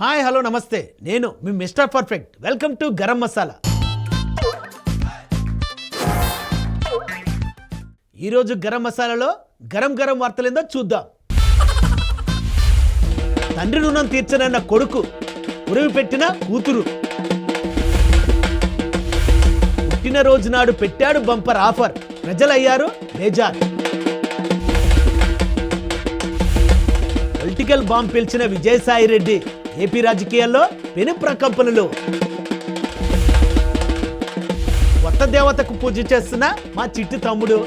Hi hello నమస్తే, నేను మీ Mister Perfect. Welcome to Garam Masala. ఈరోజు గరం మసాలాలో గరం గరం వార్తలేందో చూద్దాం. తండ్రి రుణం తీర్చనన్న కొడుకు ఉరివి పెట్టిన కూతురు. పుట్టినరోజు నాడు పెట్టాడు బంపర్ ఆఫర్, ప్రజలయ్యారు బేజార్. పొలిటికల్ బాంబ్ పిలిచిన విజయసాయి రెడ్డి ఏపీ రాజకీయాల్లో పెను ప్రకంపనలు. కొత్త దేవతకు పూజ చేస్తున్న మా చిట్టి తమ్ముడు.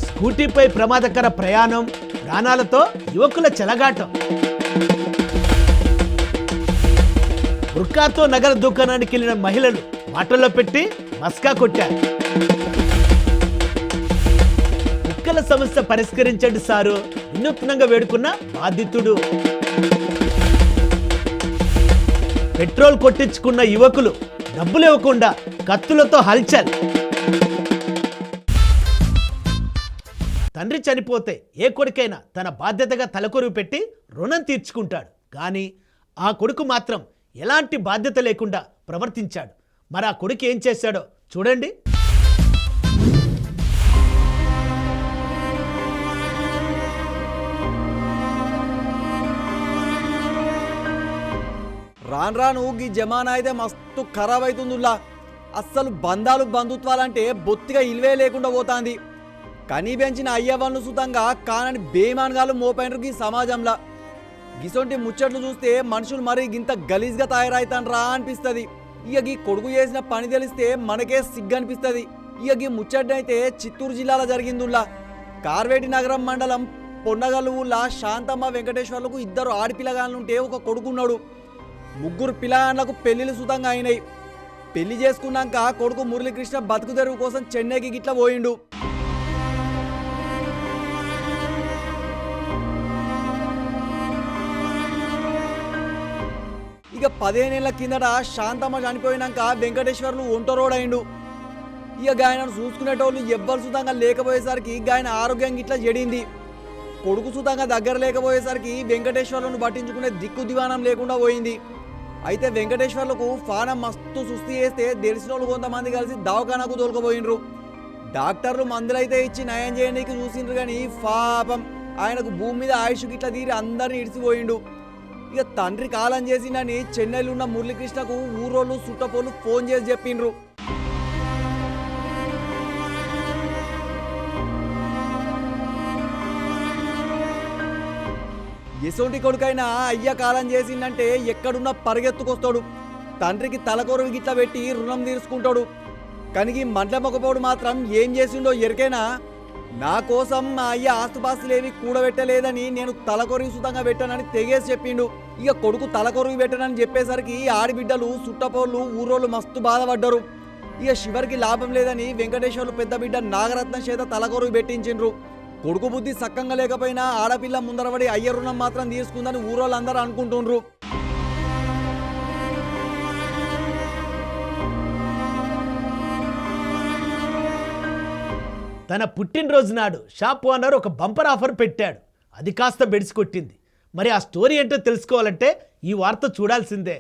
స్కూటీపై ప్రమాదకర ప్రయాణం, ప్రాణాలతో యువకుల చెలగాటం. బుర్కాతో నగర దుకాణానికి వెళ్ళిన మహిళలు మాటల్లో పెట్టి మస్కా కొట్టారు. కుక్కల సమస్య పరిష్కరించండి సారు, వినూత్నంగా వేడుకున్న బాధితుడు. పెట్రోల్ కొట్టించుకున్న యువకులు డబ్బులు ఇవ్వకుండా కత్తులతో హల్చల్. తండ్రి చనిపోతే ఏ కొడుకైనా తన బాధ్యతగా తలకొరువు పెట్టి రుణం తీర్చుకుంటాడు. కానీ ఆ కొడుకు మాత్రం ఎలాంటి బాధ్యత లేకుండా ప్రవర్తించాడు. మరి ఆ కొడుకు ఏం చేశాడో చూడండి. రాను రాను ఈ జమానా అయితే మస్తు ఖరాబ్ అవుతుందిలా. అస్సలు బంధాలు బంధుత్వాలంటే బొత్తిగా ఇల్వే లేకుండా పోతాంది. కనీ పెంచిన అయ్యవన్ను సుతంగా కానని బేమాన్గాలు మోపైనరు ఈ సమాజంలో. గిసొంటి ముచ్చట్లు చూస్తే మనుషులు మరీ గింత గలీజ్గా తయారైతాన్రా అనిపిస్తుంది. ఇక ఈ కొడుకు చేసిన పని తెలిస్తే మనకే సిగ్గనిపిస్తుంది. ఇక ఈ ముచ్చట్నైతే చిత్తూరు జిల్లాలో జరిగిందిలా. కార్వేటి నగరం మండలం పొన్నగల్లు ఊళ్ళ శాంతమ్మ వెంకటేశ్వర్లకు ఇద్దరు ఆడపిల్లగాళ్ళుంటే ఒక కొడుకున్నాడు. ముగ్గురు పిల్లగాళ్ళకు పెళ్లిళ్ళు సుతంగా అయినాయి. పెళ్లి చేసుకున్నాక కొడుకు మురళీకృష్ణ బతుకు తెరువు కోసం చెన్నైకి గిట్లా పోయిండు. ఇక 15 ఏళ్ల కిందట శాంతమ్మ చనిపోయినాక వెంకటేశ్వర్లు ఒంటరోడైండు. ఇక ఆయనను చూసుకునేటోళ్ళు ఎవ్వరు సుతంగా లేకపోయేసరికి ఆయన ఆరోగ్యం గిట్లా చెడింది. కొడుకు సుతంగా దగ్గర లేకపోయేసరికి వెంకటేశ్వర్లను పట్టించుకునే దిక్కు దివానం లేకుండా పోయింది. అయితే వెంకటేశ్వర్లకు ఫానం మస్తు సుస్థి చేస్తే తెలిసిన వాళ్ళు కొంతమంది కలిసి దవాఖానకు తోలుకుపోయినరు. డాక్టర్లు మందులైతే ఇచ్చి నయం చేయడానికి చూసిండ్రు, కానీ పాపం ఆయనకు భూమి మీద ఆయుష్ గిట్లా తీరి అందరిని ఇడిసిపోయిండు. ఇక తండ్రి కాలం చేసిందని చెన్నైలో ఉన్న మురళీకృష్ణకు ఊరోళ్ళు చుట్టపోళ్ళు ఫోన్ చేసి చెప్పిండ్రు. ఎసోంటి కొడుకైనా అయ్య కాలం చేసిందంటే ఎక్కడున్నా పరిగెత్తుకొస్తాడు. తండ్రికి తలకొరువు గిట్ల పెట్టి రుణం తీర్చుకుంటాడు. కనిగి మంటమొకపోడు మాత్రం ఏం చేసిండో ఎరికైనా, నా కోసం మా అయ్య ఆస్తుపాస్తులేవి కూడబెట్టలేదని నేను తలకొరువు సుతంగా పెట్టానని తెగేసి చెప్పిండు. ఇక కొడుకు తలకొరువు పెట్టనని చెప్పేసరికి ఆడిబిడ్డలు చుట్టపోళ్ళు ఊరోళ్ళు మస్తు బాధపడ్డారు. ఇక శివరికి లాభం లేదని వెంకటేశ్వర్లు పెద్ద బిడ్డ నాగరత్నం చేత తలకొరువు పెట్టించిండ్రు. కొడుకు బుద్ధి సక్కంగా లేకపోయినా ఆడపిల్ల ముందరబడి అయ్య రుణం మాత్రం తీసుకుందని ఊరోళ్ళందరూ అనుకుంటుండ్రు. తన పుట్టినరోజు నాడు షాప్ ఓనర్ ఒక బంపర్ ఆఫర్ పెట్టాడు. అది కాస్త బెడిసికొట్టింది. మరి ఆ స్టోరీ ఏంటో తెలుసుకోవాలంటే ఈ వార్త చూడాల్సిందే.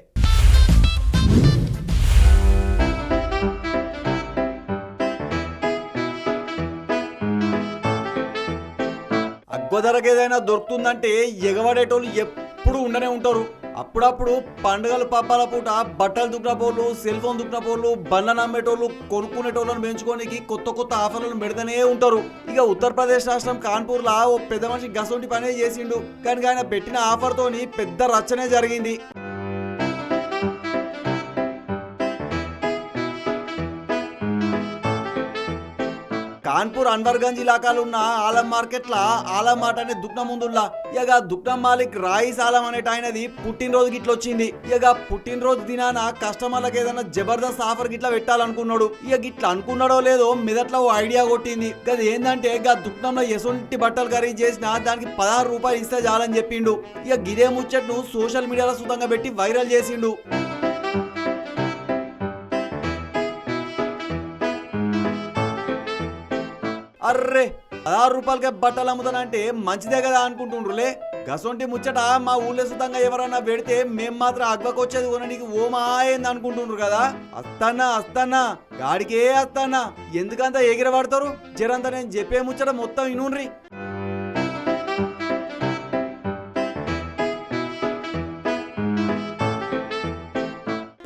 అగ్గోధరకు ఏదైనా దొరుకుతుందంటే ఎగబడేటోళ్ళు ఎప్పుడు ఉండనే ఉంటారు. అప్పుడప్పుడు పండుగలు పబ్బాల పూట బట్టలు దుక్కినపోళ్ళు, సెల్ ఫోన్ దుక్కినపోళ్ళు, బండ్లను అమ్మేటోళ్ళు, కొనుక్కునేటోళ్ళను పెంచుకోనికి కొత్త కొత్త ఆఫర్లను పెడతానే ఉంటారు. ఇక ఉత్తరప్రదేశ్ రాష్ట్రం కాన్పూర్లో ఓ పెద్ద మనిషి గసొంటి పనే చేసిండు. కానీ ఆయన పెట్టిన ఆఫర్తోని పెద్ద రచ్చనే జరిగింది. కాన్పూర్ అన్వర్గంజ్ ఇలాకాలు ఉన్న ఆలం మార్కెట్ల ఆలం మాట అనే దుక్నం ముందుల్లా. ఇక దుక్నం మాలిక్ రాయిస్ ఆలం అనేట ఆయనది పుట్టినరోజు గిట్ల వచ్చింది. ఇక పుట్టినరోజు దినాన కస్టమర్లకు ఏదైనా జబర్దస్త్ ఆఫర్ గిట్లా పెట్టాలనుకున్నాడు. ఇక గిట్లా అనుకున్నాడో లేదో మెదట్లో ఓ ఐడియా కొట్టింది. అది ఏంటంటే ఇక దుక్నంలో ఎసొంటి బట్టలు ఖరీదు చేసినా దానికి 16 రూపాయలు ఇస్తే చాలని చెప్పిండు. ఇక గిదే ముచ్చట్ను సోషల్ మీడియాలో సుతంగా పెట్టి వైరల్ చేసిండు. అర్రే 16 రూపాయలకే బట్టలు అమ్ముతానంటే మంచిదే కదా అనుకుంటుండ్రులే. గసొంటి ముచ్చట మా ఊళ్ళో సుతంగా ఎవరన్నా పెడితే మేం మాత్రం అగ్వకొచ్చేది కొనడానికి ఓమా ఏంది అనుకుంటున్నారు కదా. అస్తానా గాడికే అస్తానా, ఎందుకంత ఎగిరబడతారు? జరంతా నేను చెప్పే ముచ్చట మొత్తం ఇనుండ్రి.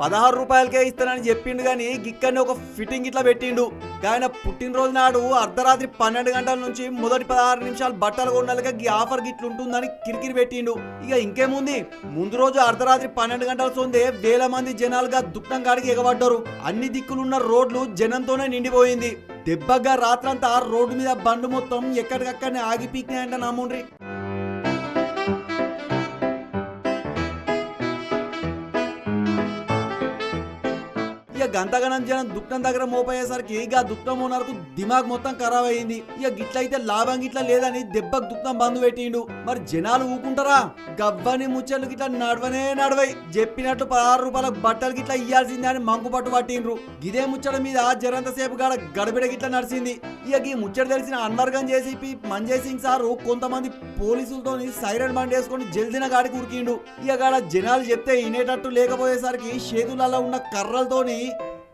16 రూపాయలకే ఇస్తానని చెప్పిండు కానీ గిక్కని ఒక ఫిట్టింగ్ ఇట్లా పెట్టిండు. ఆయన పుట్టినరోజు నాడు అర్ధరాత్రి 12 గంటల నుంచి మొదటి 16 నిమిషాలు బట్టలు కొన్నాళ్ళగా ఈ ఆఫర్ గిట్లు ఉంటుందని కిరికిరి పెట్టిండు. ఇక ఇంకేముంది, ముందు రోజు అర్ధరాత్రి 12 గంటల సొందే వేల మంది జనాలుగా దుఃఖం కాడికి ఎగబడ్డారు. అన్ని దిక్కులున్న రోడ్లు జనంతోనే నిండిపోయింది. దెబ్బగా రాత్రంతా రోడ్డు మీద బండ్లు మొత్తం ఎక్కడికక్కడనే ఆగి పీకినాయంట నమ్ముండ్రి. ఇక గంతగనం జనం దుఃఖం దగ్గర మోపయ్యేసరికి ఇక దుఃఖం ఓనర్కు దిమాగ్ మొత్తం ఖరాబ్ అయింది. ఇక గిట్లయితే లాభం గిట్ల లేదని దెబ్బకు దుఃఖం బంధు పెట్టిండు. మరి జనాలు ఊకుంటారా? గవ్వని ముచ్చట్లు గిట్లా నడవై చెప్పినట్లు 16 రూపాయల బట్టలు గిట్లా ఇయ్యాల్సిందే అని మంకు పట్టు పట్టిండ్రు. ఇదే ముచ్చట మీద జరంతసేపు గడబిడ గిట్లా నడిచింది. ఇక ఈ ముచ్చట తెలిసిన అన్వర్గం జేసీపీ మంజయ్ సింగ్ సారు కొంతమంది పోలీసులతో సైరన్ బండ్ వేసుకొని జల్దిన గాడికి ఉరికిండు. ఇక జనాలు చెప్తే వినేటట్టు లేకపోయేసరికి చేతులలో ఉన్న కర్రలతోని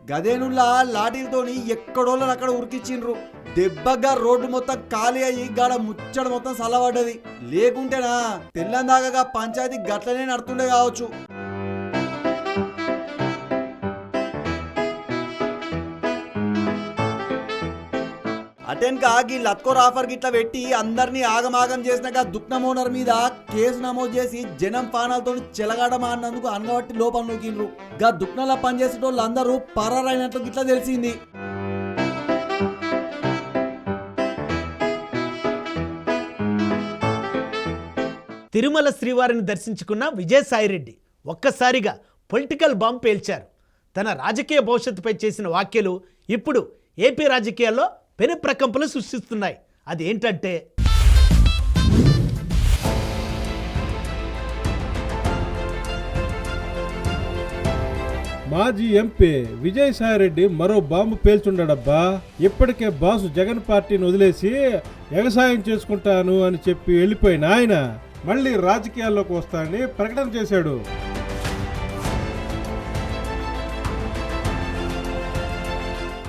గదేనుల్లా లాఠీలతోని ఎక్కడోళ్ళని అక్కడ ఉరికిచ్చిండ్రు. దెబ్బగా రోడ్డు మొత్తం ఖాళీ అయ్యి గాడ ముచ్చట మొత్తం సలబడ్డది. లేకుంటేనా తెల్లందాగా పంచాయతీ గట్లనే నడుతుండే కావచ్చు. అటెన్కా ఈ లత్కోర్ ఆఫర్ గిట్లా పెట్టి అందరినీ ఆగమాగం చేసినాక దుఃఖం ఓనర్ మీద కేసు నమోదు చేసి జనం పానాలతో చెలగాడమా అన్నందుకు అనగబట్టి లోపల నూకిండ్రు. గా దుఃఖంలో పనిచేసేటోళ్ళు అందరూ పరారైనట్లు గిట్లా తెలిసింది. తిరుమల శ్రీవారిని దర్శించుకున్న విజయసాయిరెడ్డి ఒక్కసారిగా పొలిటికల్ బాంబ్ పేల్చారు. తన రాజకీయ భవిష్యత్తుపై చేసిన వ్యాఖ్యలు ఇప్పుడు ఏపీ రాజకీయాల్లో పెను ప్రకంపనలు సృష్టిస్తున్నాయి. అదేంటంటే, మాజీ ఎంపీ విజయసాయిరెడ్డి మరో బాంబు పేల్చుండడబ్బా. ఇప్పటికే బాసు జగన్ పార్టీని వదిలేసి వ్యవసాయం చేసుకుంటాను అని చెప్పి వెళ్ళిపోయిన ఆయన మళ్ళీ రాజకీయాల్లోకి వస్తానని ప్రకటన చేశాడు.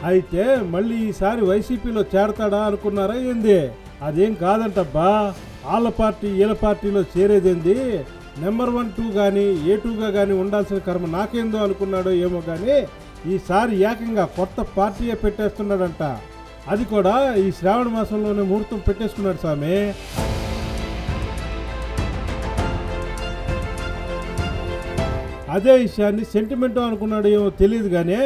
అయితే మళ్ళీ ఈసారి వైసీపీలో చేరతాడా అనుకున్నారా ఏంది? అదేం కాదంటబ్బా. వాళ్ళ పార్టీ వీళ్ళ పార్టీలో చేరేదేంది, నెంబర్ 1, 2 కానీ A2గా కానీ ఉండాల్సిన కర్మ నాకేందో అనుకున్నాడో ఏమో కానీ ఈసారి ఏకంగా కొత్త పార్టీయే పెట్టేస్తున్నాడంట. అది కూడా ఈ శ్రావణ మాసంలోనే ముహూర్తం పెట్టేసుకున్నాడు స్వామి. అదే విషయాన్ని సెంటిమెంట్ అనుకున్నాడు ఏమో తెలియదు కానీ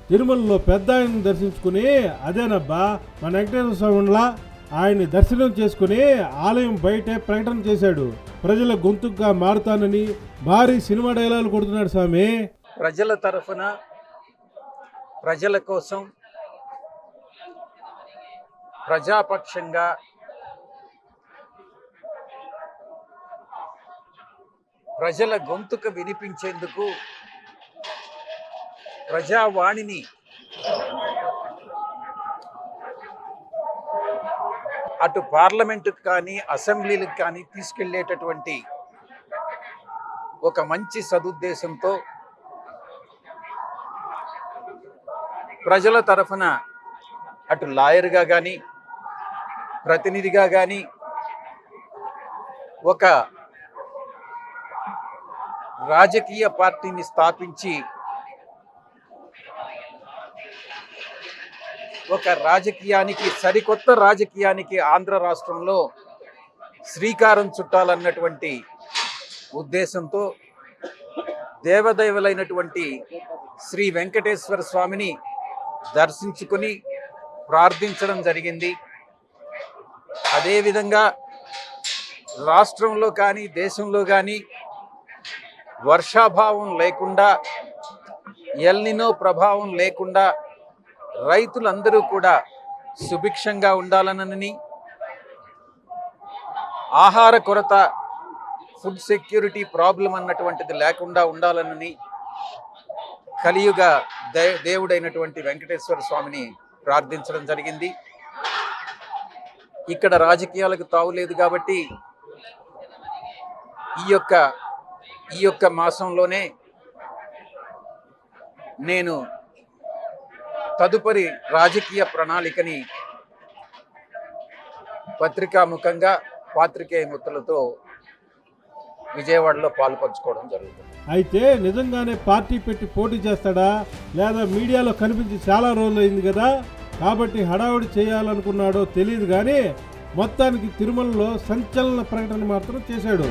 తిరుమలలో పెద్ద ఆయన్ని దర్శించుకుని అదేనబ్బా మన వెంకటేశ్వర స్వామిలా ఆయన్ని దర్శనం చేసుకుని ఆలయం బయటే ప్రకటన చేశాడు. ప్రజల గొంతుగా మారుతానని భారీ సినిమా డైలాగులు కొడుతున్నాడు స్వామి. ప్రజల తరఫున ప్రజల కోసం ప్రజాపక్షంగా ప్రజల గొంతుకు వినిపించేందుకు ప్రజావాణిని అటు పార్లమెంటుకు కానీ అసెంబ్లీలకు కానీ తీసుకెళ్లేటటువంటి ఒక మంచి సదుద్దేశంతో ప్రజల తరఫున అటు లాయర్గా కానీ ప్రతినిధిగా కానీ ఒక రాజకీయ పార్టీని స్థాపించి ఒక రాజకీయానికి సరికొత్త రాజకీయానికి ఆంధ్ర రాష్ట్రంలో శ్రీకారం చుట్టాలన్నటువంటి ఉద్దేశంతో దేవదేవులైనటువంటి శ్రీ వెంకటేశ్వర స్వామిని దర్శించుకుని ప్రార్థించడం జరిగింది. అదేవిధంగా రాష్ట్రంలో కానీ దేశంలో కానీ వర్షాభావం లేకుండా ఎల్నినో ప్రభావం లేకుండా రైతులందరూ కూడా సుభిక్షంగా ఉండాలనని, ఆహార కొరత ఫుడ్ సెక్యూరిటీ ప్రాబ్లం అన్నటువంటిది లేకుండా ఉండాలనని కలియుగ దేవుడైనటువంటి వెంకటేశ్వర స్వామిని ప్రార్థించడం జరిగింది. ఇక్కడ రాజకీయాలకు తావులేదు కాబట్టి ఈ యొక్క మాసంలోనే నేను తదుపరి రాజకీయ ప్రణాళికని పత్రికాముఖంగా పాత్రికేయ మిత్రులతో విజయవాడలో పాలుపంచుకోవడం జరుగుతుంది. అయితే నిజంగానే పార్టీ పెట్టి పోటీ చేస్తాడా లేదా మీడియాలో కనిపించి చాలా రోజులు అయింది కదా, కాబట్టి హడావుడి చేయాలనుకున్నాడో తెలియదు కానీ మొత్తానికి తిరుమలలో సంచలన ప్రకటన మాత్రం చేశాడు.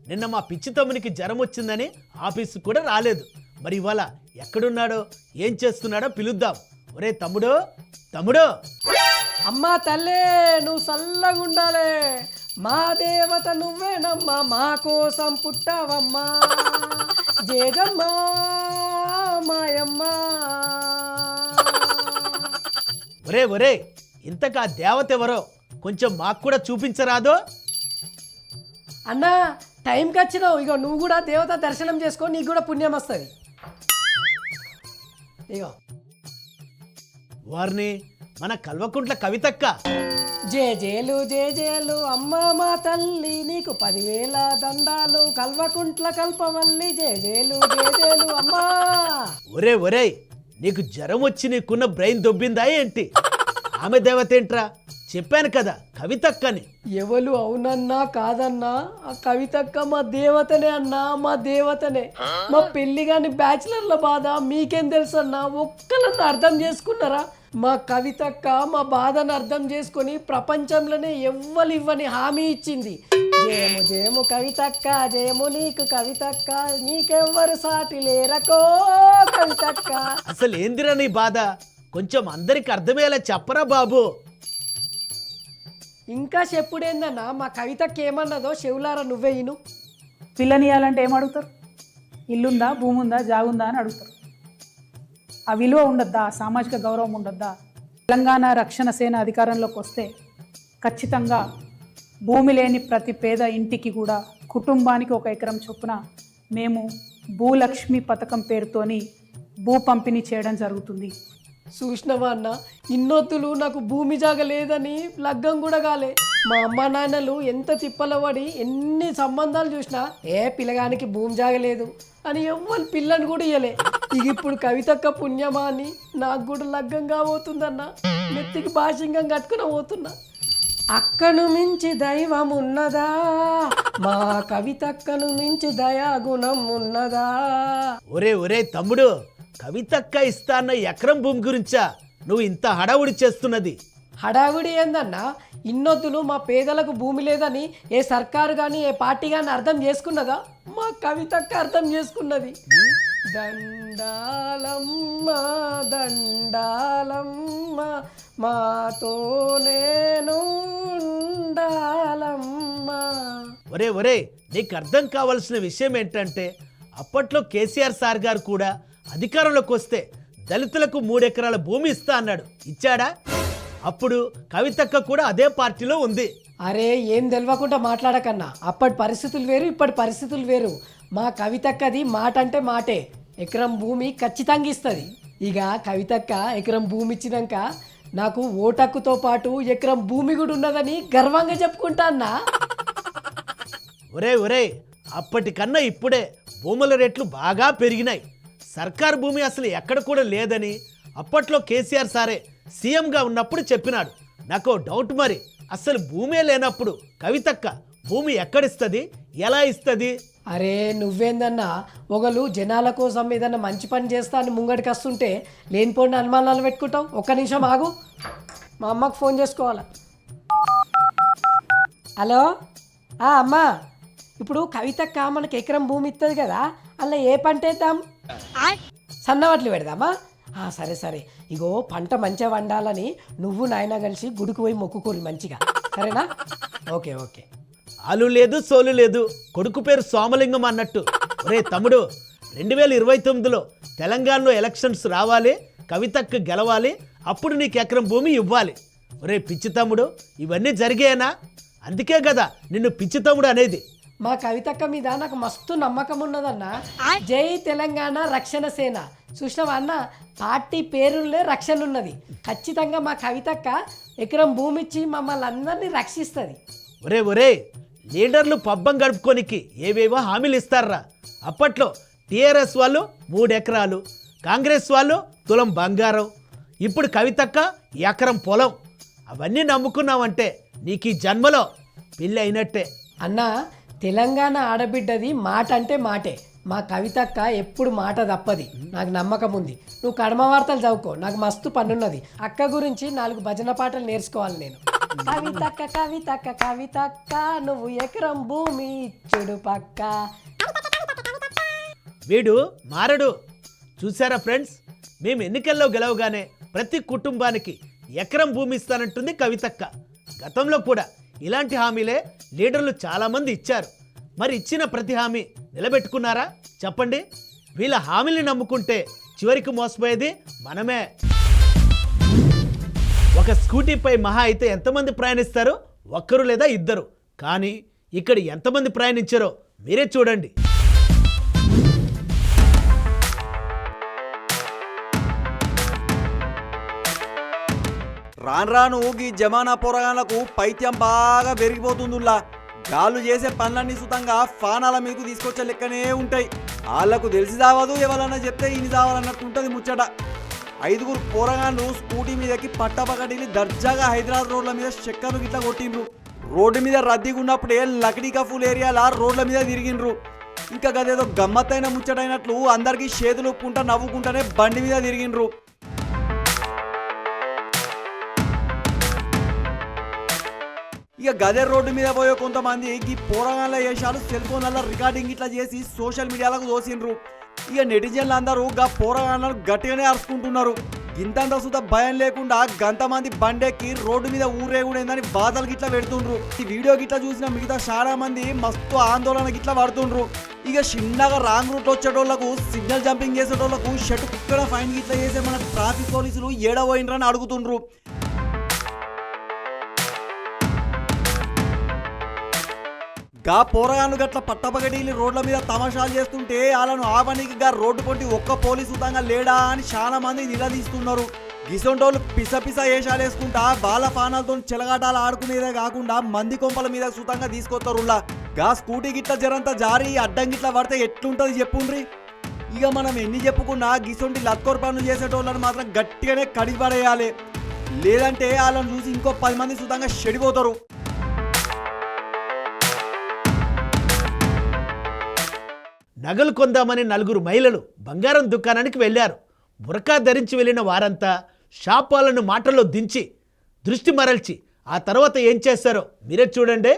నిన్న మా పిచ్చి తమ్మునికి జ్వరం వచ్చిందని ఆఫీసు కూడా రాలేదు. మరి ఇవాళ ఎక్కడున్నాడో ఏం చేస్తున్నాడో పిలుద్దాం. ఒరే తమ్ముడు, తమ్ముడు, అమ్మా తల్లే నువ్వు చల్లగుండాలే, మా దేవత నువ్వేనమ్మా, మా కోసం పుట్టావమ్మా, జేజమ్మా మాయమ్మా. ఒరే ఒరే, ఇంతకా దేవత ఎవరో కొంచెం మాకు కూడా చూపించరాదో? అన్నా టైంకి వచ్చినావు, ఇగో నువ్వు కూడా దేవత దర్శనం చేసుకో, నీకు కూడా పుణ్యం వస్తుంది. ఇగో వారిని మన కల్వకుంట్ల కవితక్క. జేజేలు అమ్మ మా తల్లి, నీకు 10,000 దండాలు, కల్వకుంట్ల కల్పవల్లి, జేజేలు అమ్మా. ఒరే ఒరే, నీకు జ్వరం వచ్చి నీకున్న బ్రెయిన్ దొబ్బిందా ఏంటి? ఆమె దేవత ఏంట్రా? చెప్పాను కదా కవితక్కని. ఎవరు అవునన్నా కాదన్నా, ఆ కవితక్క మా దేవతనే అన్నా, మా దేవతనే. మా పెళ్లి కాని బ్యాచిలర్ల బాధ మీకేం తెలుసు అన్నా? ఒక్కలన్నా అర్థం చేసుకున్నారా? మా కవితక్క మా బాధను అర్థం చేసుకొని ప్రపంచంలోనే ఎవ్వరు ఇవ్వని హామీ ఇచ్చింది. జయము జయము కవితక్క, జయము నీకు కవితక్క, నీకెవ్వరు సాటి లేరకో కవితక్క. అసలు ఏందిరా నీ బాధ? కొంచెం అందరికి అర్థమయ్యేలా చెప్పరా బాబు. ఇంకా చెప్పుడేందన్నా, మా కవితక్క ఏమన్నదో చెవులారా నువ్వే ఇను. పిల్లనియాలంటే ఏం అడుగుతారు? ఇల్లుందా, భూమి ఉందా, జాగుందా అని అడుగుతారు. ఆ విలువ ఉండద్దా? సామాజిక గౌరవం ఉండద్దా? తెలంగాణ రక్షణ సేన అధికారంలోకి వస్తే ఖచ్చితంగా భూమి లేని ప్రతి పేద ఇంటికి కూడా కుటుంబానికి 1 ఎకరం చొప్పున మేము భూలక్ష్మి పథకం పేరుతోని భూ పంపిణీ చేయడం జరుగుతుంది. చూసినవా అన్న, ఇన్నొత్తులు నాకు భూమి జాగ లేదని లగ్గం కూడా కాలే. మా అమ్మ నాన్నలు ఎంత తిప్పల పడి ఎన్ని సంబంధాలు చూసినా పిల్లగానికి భూమి జాగలేదు అని ఎవ్వరు పిల్లని కూడా ఇయ్యలే. ఇక ఇప్పుడు కవితక్క పుణ్యమా అని నాకు కూడా లగ్గం కాబోతుందన్న. నెత్తికి భాషింగం కట్టుకుని పోతున్నా. అక్కను మించి దైవం ఉన్నదా, మా కవితక్కను మించి దయాగుణం ఉన్నదా? ఒరే ఒరే తమ్ముడు, కవితక్క ఇస్తా అన్న ఎకరం భూమి గురించా నువ్వు ఇంత హడావుడి చేస్తున్నది? హడావిడి ఏందన్నా, ఇన్నొద్దులు మా పేదలకు భూమి లేదని ఏ సర్కారు కానీ ఏ పార్టీ కానీ అర్థం చేసుకున్నదా? మా కవితక్క అర్థం చేసుకున్నది. దండాలమ్మ దండాలమ్మ, మాతో నేను ఉండాలమ్మ. ఒరే ఒరే, నీకు అర్థం కావాల్సిన విషయం ఏంటంటే అప్పట్లో కేసీఆర్ సార్ గారు కూడా అధికారంలోకి వస్తే దళితులకు 3 ఎకరాల భూమి ఇస్తా అన్నాడు. ఇచ్చాడా? అప్పుడు కవితక్క కూడా అదే పార్టీలో ఉంది. అరే ఏం తెలియకుండా మాట్లాడకన్నా, అప్పటి పరిస్థితులు వేరు, ఇప్పటి పరిస్థితులు వేరు. మా కవితక్కది మాట అంటే మాటే, ఎకరం భూమి ఖచ్చితంగా ఇస్తుంది. ఇక కవితక్క ఎకరం భూమి ఇచ్చినాక నాకు ఓటక్కుతో పాటు ఎకరం భూమి కూడా ఉన్నదని గర్వంగా చెప్పుకుంటా అన్నా. ఒరే ఒరే, అప్పటికన్నా ఇప్పుడే భూముల రేట్లు బాగా పెరిగినాయి. సర్కారు భూమి అసలు ఎక్కడ కూడా లేదని అప్పట్లో కేసీఆర్ సారే సీఎంగా ఉన్నప్పుడు చెప్పినాడు. నాకు డౌట్, మరి అసలు భూమే లేనప్పుడు కవితక్క భూమి ఎక్కడిస్తుంది, ఎలా ఇస్తుంది? అరే నువ్వేందన్నా, ఒకళ్ళు జనాల కోసం ఏదన్నా మంచి పని చేస్తా అని ముంగడికి వస్తుంటే లేనిపోయిన అనుమానాలు పెట్టుకుంటావు. 1 నిమిషం ఆగు, మా అమ్మకు ఫోన్ చేసుకోవాలా. హలో అమ్మా, ఇప్పుడు కవితక్క మనకి ఎకరం భూమి ఇస్తుంది కదా, అలా ఏ పంట వేద్దాం? సన్నవట్లు పెడదామా? సరే సరే, ఇగో పంట మంచిగా వండాలని నువ్వు నాయన కలిసి గుడికి పోయి మొక్కుకోరు మంచిగా, సరేనా? Okay okay. ఆలు లేదు సోలు లేదు, కొడుకు పేరు సోమలింగం అన్నట్టు. ఒరే తమ్ముడు, 2029లో తెలంగాణలో ఎలక్షన్స్ రావాలి, కవితక్క గెలవాలి, అప్పుడు నీకు ఎకరం భూమి ఇవ్వాలి. ఒరే పిచ్చి తమ్ముడు, ఇవన్నీ జరిగాయనా? అందుకే కదా నిన్ను పిచ్చి తమ్ముడు అనేది. మా కవితక్క మీద నాకు మస్తు నమ్మకం ఉన్నదన్నా. జై తెలంగాణ రక్షణ సేన, చూసినావా అన్న, పార్టీ పేరులే రక్షణ ఉన్నది. ఖచ్చితంగా మా కవితక్క ఎకరం భూమి ఇచ్చి మమ్మల్ని అందరినీ రక్షిస్తుంది. ఒరే ఒరే, లీడర్లు పబ్బం గడుపుకోనికి ఏవేవో హామీలు ఇస్తారా? అప్పట్లో టీఆర్ఎస్ వాళ్ళు 3 ఎకరాలు, కాంగ్రెస్ వాళ్ళు తులం బంగారం, ఇప్పుడు కవితక్క ఎకరం పొలం. అవన్నీ నమ్ముకున్నావంటే నీకు ఈ జన్మలో పెళ్ళి అయినట్టే. అన్న, తెలంగాణ ఆడబిడ్డది మాట అంటే మాటే. మా కవితక్క ఎప్పుడు మాట తప్పది, నాకు నమ్మకం ఉంది. నువ్వు కడమ వార్తలు చదువుకో, నాకు మస్తు పనున్నది. అక్క గురించి 4 భజన పాటలు నేర్చుకోవాలి నేను. కవితక్క కవితక్క కవితక్క, నువ్వు ఎకరం భూమి ఇచ్చుడు పక్క. వీడు మారడు. చూసారా ఫ్రెండ్స్, మేము ఎన్నికల్లో గెలవగానే ప్రతి కుటుంబానికి ఎకరం భూమి ఇస్తానంటుంది కవితక్క. గతంలో కూడా ఇలాంటి హామీలే లీడర్లు చాలామంది ఇచ్చారు. మరి ఇచ్చిన ప్రతి హామీ నిలబెట్టుకున్నారా చెప్పండి? వీళ్ళ హామీని నమ్ముకుంటే చివరికి మోసపోయేది మనమే. ఒక స్కూటీపై మహా అయితే ఎంతమంది ప్రయాణిస్తారు? 1 లేదా 2. కానీ ఇక్కడ ఎంతమంది ప్రయాణించారో మీరే చూడండి. రాను రాను ఈ జమానా పోరగాళ్లకు పైత్యం బాగా పెరిగిపోతుందిలా. గాళ్ళు చేసే పనులన్నీ సుతంగా ఫానాల మీకు తీసుకొచ్చే లెక్కనే ఉంటాయి. వాళ్ళకు తెలిసి చావదు, ఎవరన్నా చెప్తే ఇన్ని చావాలన్నట్టు ఉంటుంది ముచ్చట. 5 పోరగాళ్ళు స్కూటీ మీదకి పట్టపకటిని దర్జాగా హైదరాబాద్ రోడ్ల మీద చక్కర్లు గిట్లా కొట్టిండ్రు. రోడ్డు మీద రద్దీగా ఉన్నప్పుడే లకడీ కఫూల్ ఏరియాల రోడ్ల మీద తిరిగిండ్రు. ఇంకా గదేదో గమ్మత్తైన ముచ్చటైనట్లు అందరికీ చేతులు ఒప్పుకుంటా నవ్వుకుంటానే బండి మీద తిరిగిండ్రు. ఇక గదే రోడ్డు మీద పోయే కొంతమంది ఈ పోరగాళ్ళ వేషాలు సెల్ ఫోన్లలో రికార్డింగ్ ఇట్లా చేసి సోషల్ మీడియాలకు దోసిండ్రు. ఇక నెటిజన్లు అందరూ గా పోరగాళ్ళను గట్టిగానే అరుచుకుంటున్నారు. ఇంతంత సుత భయం లేకుండా గంతమంది బండెక్కి రోడ్డు మీద ఊరేగుడేందని బాధలు గిట్లా పెడుతుండ్రు. ఈ వీడియో గిట్లా చూసిన మిగతా చాలా మంది మస్తు ఆందోళన గిట్లా పడుతుండ్రు. ఇక చిన్నగా రాంగ్ రూట్ వచ్చేటోళ్లకు, సిగ్నల్ జంపింగ్ చేసేటోళ్లకు షర్టు కుక్కడ ఫైన్ గిట్లా చేసే మన ట్రాఫిక్ పోలీసులు ఏడవైనరని అడుగుతుండ్రు. గా పోరగాళ్ళు గట్ల పట్టపగడీలు రోడ్ల మీద తమాషాలు చేస్తుంటే వాళ్ళను ఆపనికి గా రోడ్డు పొంటి ఒక్క పోలీసు సుతంగా లేడా అని చాలా మంది నిలదీస్తున్నారు. గిసొంటోళ్ళు పిస వేషాలు వేసుకుంటా బాల పానాలతో చెలగాటాలు ఆడుకునేదే కాకుండా మంది కొంపల మీద సుతంగా తీసుకొస్తారులా. గా స్కూటీ గిట్ల జరంతా జారి అడ్డం గిట్ల పడితే ఎట్లుంటది చెప్పుండ్రి. ఇక మనం ఎన్ని చెప్పుకున్నా గిసొంటి లత్కోర్ పనులు చేసేటోళ్ళని మాత్రం గట్టిగానే కడిపడేయాలి. లేదంటే వాళ్ళని చూసి ఇంకో 10 మంది సుతంగా చెడిపోతారు. నగలు కొందామని 4 మహిళలు బంగారం దుకాణానికి వెళ్ళారు. బురకా ధరించి వెళ్ళిన వారంతా షాప్ వాళ్ళను మాటల్లో దించి దృష్టి మరల్చి ఆ తర్వాత ఏం చేస్తారో మీరే చూడండి.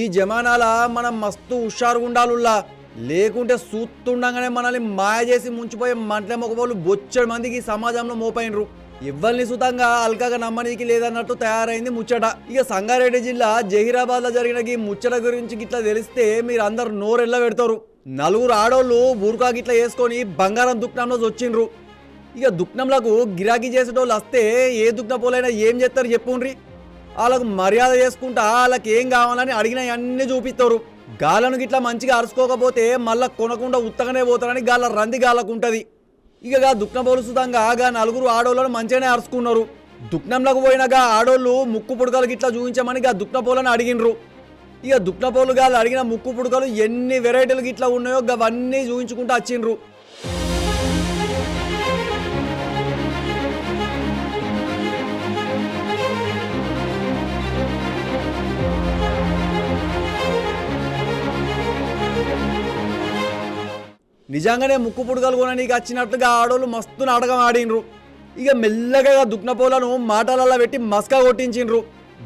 ఈ జమానాల మనం మస్తు హుషారుగా ఉండాలుల్లా. లేకుంటే సూత్తుండగానే మనల్ని మాయ చేసి ముంచిపోయే మంటల మొగపోలు బొచ్చడి మందికి సమాజంలో మోపైనరు. ఇవ్వల్ని సుతంగా అల్కాగా నమ్మనీకి లేదన్నట్టు తయారైంది ముచ్చట. ఇక సంగారెడ్డి జిల్లా జహీరాబాద్ లో జరిగిన ఈ ముచ్చట గురించి గిట్లా తెలిస్తే మీరు అందరు నోరెళ్ళ పెడతారు. 4 ఆడోళ్ళు బుర్కా గిట్లా వేసుకొని బంగారం దుక్నంలో వచ్చిండ్రు. ఇక దుక్నంలకు గిరాకీ చేసేటోళ్ళు వస్తే ఏ దుక్న పోలైనా ఏం చేస్తారు చెప్పుండ్రి. వాళ్ళకు మర్యాద చేసుకుంటా వాళ్ళకి ఏం కావాలని అడిగిన అన్నీ చూపిస్తారు. గాలను గిట్లా మంచిగా అరుచుకోకపోతే మళ్ళా కొనకుండా ఉత్తగానే పోతారని గాళ్ళ రంది గాళ్ళకుంటది. ఇక దుక్నం పోలు సుతంగా 4 ఆడోళ్ళను మంచిగానే అరుచుకున్నారు. దుక్నంలోకి పోయినగా ఆడోళ్ళు ముక్కు పుడకలు గిట్లా చూపించమని దుక్న పోలను అడిగినరు. ఇక దుక్న పోలు గాళ్ళు అడిగిన ముక్కు పుడకలు ఎన్ని వెరైటీలు గిట్లా ఉన్నాయో అవన్నీ చూపించుకుంటూ వచ్చిండ్రు. నిజంగానే ముక్కు పుడకలు కొననీకి వచ్చినట్లుగా ఆడోళ్ళు మస్తు నాటకం ఆడినరు. ఇక మెల్లగా దుక్నపోలను మాటలల్లో పెట్టి మస్కా కొట్టించిండ్రు.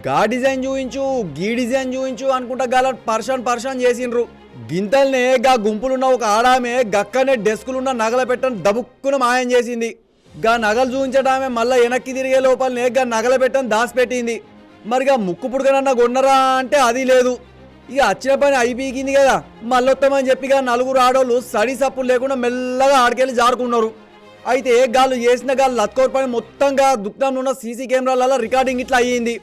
గా డిజైన్ చూయించు, గీ డిజైన్ చూయించు అనుకుంటా గాల పర్షాన్ చేసిండ్రు. గింతల్నే గా గుంపులున్న ఒక ఆడామే గక్కనే డెస్కులున్న నగల పెట్టని దబుక్కున మాయం చేసింది. గా నగలు చూపించడామే మళ్ళా వెనక్కి తిరిగే లోపలనే గా నగల పెట్టని దాచిపెట్టింది. మరిగా ముక్కు పుడకనన్నా కొన్నరా అంటే అది లేదు. ఇక వచ్చిన పని అయిపోయింది కదా, మళ్ళొత్తామని చెప్పి ఇక నలుగురు ఆడోళ్ళు సడి సప్పుడు లేకుండా మెల్లగా ఆడికెళ్ళి జారుకున్నారు. అయితే గాళ్ళు చేసిన గాళ్ళు లత్కోర్ పని మొత్తంగా దుకాణంలో ఉన్న సీసీ కెమెరాలలో రికార్డింగ్ ఇట్లా అయ్యింది.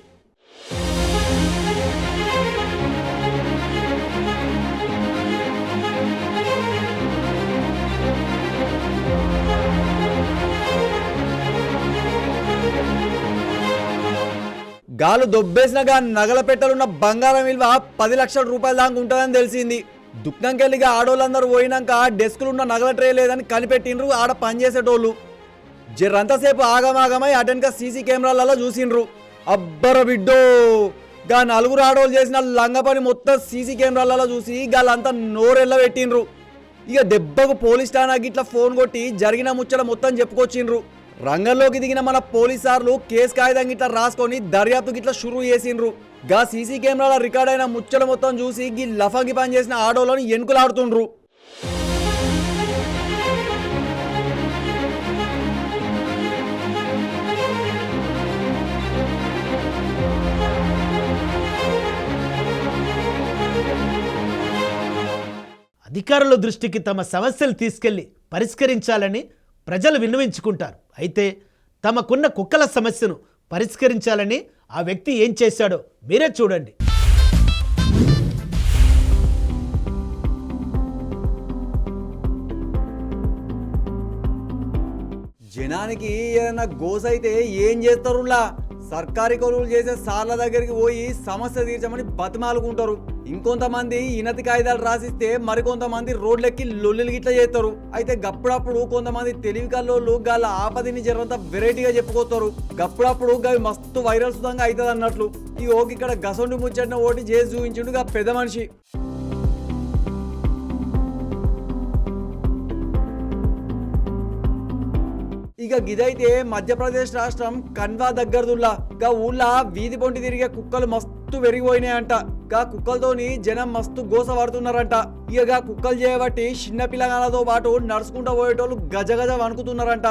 గాలు దొబ్బేసినగా నగల పెట్టెలున్న బంగారం విలువ 10 లక్షల రూపాయల దాకా ఉంటుందని తెలిసింది. దుఃఖంకెళ్ళిగా ఆడోళ్ళందరూ పోయినాక డెస్కులున్న నగల ట్రే లేదని కనిపెట్టిండ్రు ఆడ పనిచేసేటోళ్ళు. జరంతసేపు ఆగమాగమై అటెన్క సీసీ కెమెరాలలో చూసిండ్రు. అబ్బర బిడ్డో, గా నలుగురు ఆడోళ్ళు చేసిన లంగ పని మొత్తం సీసీ కెమెరాలలో చూసి గాళ్ళంతా నోరెళ్ళ పెట్టిండ్రు. ఇక దెబ్బకు పోలీస్ స్టానాకి ఇట్లా ఫోన్ కొట్టి జరిగిన ముచ్చట మొత్తం చెప్పుకొచ్చిండ్రు. రంగంలోకి దిగిన మన పోలీసార్లు కేసు కాగితం గిట్లా రాసుకొని దర్యాప్తు గిట్లా షురూ చేసిండ్రు. గా సీసీ కెమెరాల రికార్డ్ అయిన ముచ్చట మొత్తం చూసి గీ లఫంగి పని చేసిన ఆడోళ్ళని ఎనుకులాడుతుండ్రు. అధికారుల దృష్టికి తమ సమస్యలు తీసుకెళ్లి పరిష్కరించాలని ప్రజలు విన్నవించుకుంటారు. అయితే తమకున్న కుక్కల సమస్యను పరిష్కరించాలని ఆ వ్యక్తి ఏం చేశాడో మీరే చూడండి. జనానికి ఏదైనా గోస అయితే ఏం చేస్తారులా, సర్కారీ కొలువులు చేసే సార్ల దగ్గరికి పోయి సమస్య తీర్చమని బతిమాలుకుంటారు. ఇంకొంతమంది ఇనతి కాగితాలు రాసిస్తే మరికొంతమంది రోడ్లెక్కి లొల్లులు గిట్లా చేస్తారు. అయితే గప్పుడప్పుడు కొంతమంది తెలివి కల్లోళ్ళు గాళ్ళ ఆపదిని జరంతా వెరైటీగా చెప్పుకోతారు. గప్పుడప్పుడు గవి మస్తు వైరల్ సుతంగా అవుతుంది అన్నట్లు. ఈ ఓకి ఇక్కడ గసొండి ముచ్చటిన ఓటి చేసి చూపించిండు గా పెద్ద మనిషి. ఇక గిదైతే మధ్యప్రదేశ్ రాష్ట్రం కన్వా దగ్గరదుల్లా. గా ఊళ్ళో వీధి పొంటి తిరిగే కుక్కలు మస్తు పెరిగిపోయినాయంట. గా కుక్కలతోని జనం మస్తు గోస పడుతున్నారంట. ఇక కుక్కలు చేయబట్టి చిన్న పిల్లగాలతో పాటు నడుచుకుంటూ పోయేటోళ్ళు గజగజ వణుకుతున్నారంట.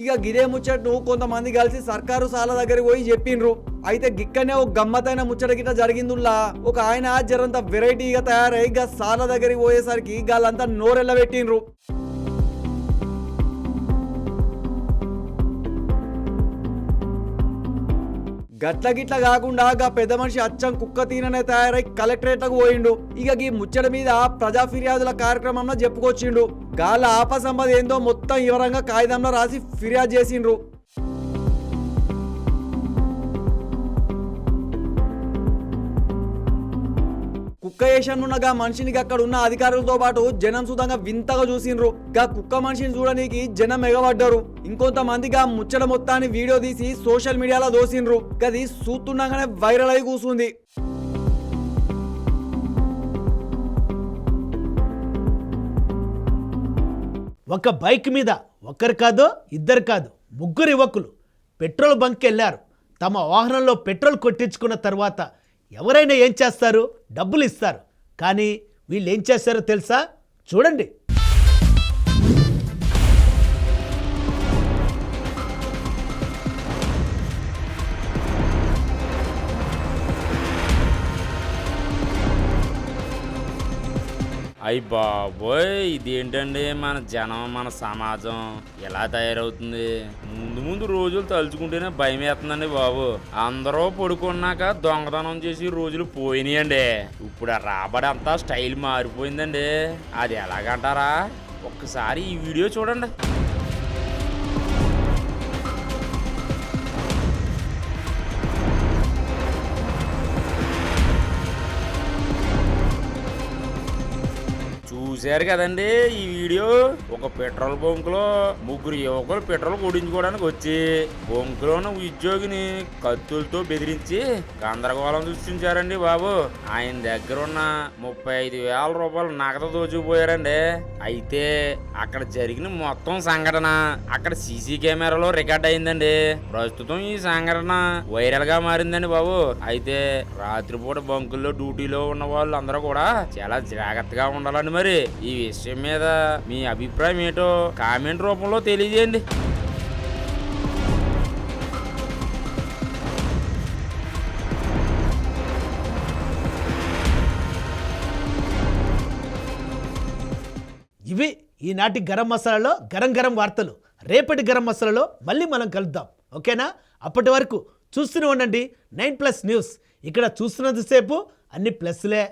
ఇక గిదే ముచ్చట్ను కొంతమంది కలిసి సర్కారు సాల దగ్గరికి పోయి చెప్పిండ్రు. అయితే గిక్కనే ఒక గమ్మతైన ముచ్చట గిట్ట జరిగిందుల్లా. ఒక ఆయన జరంత వెరైటీగా తయారై గా సాల దగ్గరికి పోయేసరికి గాళ్ళంతా నోరెళ్ళ పెట్టిండ్రు. గట్ల గిట్ల కాకుండా గా పెద్ద మనిషి అచ్చం కుక్క తీననే తయారై కలెక్టరేట్లకు పోయిండు. ఇక ఈ ముచ్చట మీద ప్రజా ఫిర్యాదుల కార్యక్రమంలో చెప్పుకొచ్చిండు. గాళ్ళ ఆపసంపద ఏందో మొత్తం వివరంగా కాగితంలో రాసి ఫిర్యాదు చేసిండ్రు. కుక్క వేషన్నున్న గా మనిషిని అక్కడ ఉన్న అధికారులతో పాటు జనం సుతంగా వింతగా చూసిండ్రు. గా కుక్క మనిషిని చూడడానికి జనం ఎగబడ్డారు. ఇంకొంతమందిగా ముచ్చట మొత్తాన్ని వీడియో తీసి సోషల్ మీడియాలో దోసిండ్రు. గది చూస్తుండగానే వైరల్ అయి కూసుంది. ఒక బైక్ మీద ఒకరు కాదో ఇద్దరు కాదు ముగ్గురు యువకులు పెట్రోల్ బంక్కి వెళ్ళారు. తమ వాహనంలో పెట్రోల్ కొట్టించుకున్న తర్వాత ఎవరైనా ఏం చేస్తారు? డబ్బులు ఇస్తారు. కానీ వీళ్ళు ఏం చేస్తారో తెలుసా? చూడండి. అయ్య బాబోయ్, ఇదేంటండి మన జనం, మన సమాజం ఎలా తయారవుతుంది? ముందు ముందు రోజులు తలుచుకుంటేనే భయం వేస్తుందండి బాబు. అందరూ పడుకున్నాక దొంగతనం చేసి రోజులు పోయినాయండి. ఇప్పుడు ఆ రాబడి అంతా స్టైల్ మారిపోయిందండి. అది ఎలాగంటారా? ఒక్కసారి ఈ వీడియో చూడండి. చూశారు కదండి ఈ వీడియో. ఒక పెట్రోల్ బంక్ లో ముగ్గురు యువకులు పెట్రోల్ కొట్టించుకోవడానికి వచ్చి బంకులో ఉన్న ఉద్యోగిని కత్తులతో బెదిరించి గందరగోళం సృష్టించారండి బాబు. ఆయన దగ్గర ఉన్న 35,000 రూపాయలు నగదు దోచుకుపోయారండి. అయితే అక్కడ జరిగిన మొత్తం సంఘటన అక్కడ సీసీ కెమెరాలో రికార్డ్ అయిందండి. ప్రస్తుతం ఈ సంఘటన వైరల్ గా మారిందండి బాబు. అయితే రాత్రిపూట బంకుల్లో డ్యూటీలో ఉన్న వాళ్ళు అందరూ కూడా చాలా జాగ్రత్తగా ఉండాలండి. మరి ఈ విషయం మీద మీ అభిప్రాయం ఏంటో కామెంట్ రూపంలో తెలియజేయండి. ఇవి ఈనాటి గరం మసాలాలో గరం గరం వార్తలు. రేపటి గరం మసాలాలో మళ్ళీ మనం కలుద్దాం, ఓకేనా? అప్పటి వరకు చూస్తూనే ఉండండి 9+ న్యూస్. ఇక్కడ చూస్తున్నంతసేపు అన్ని ప్లస్లే.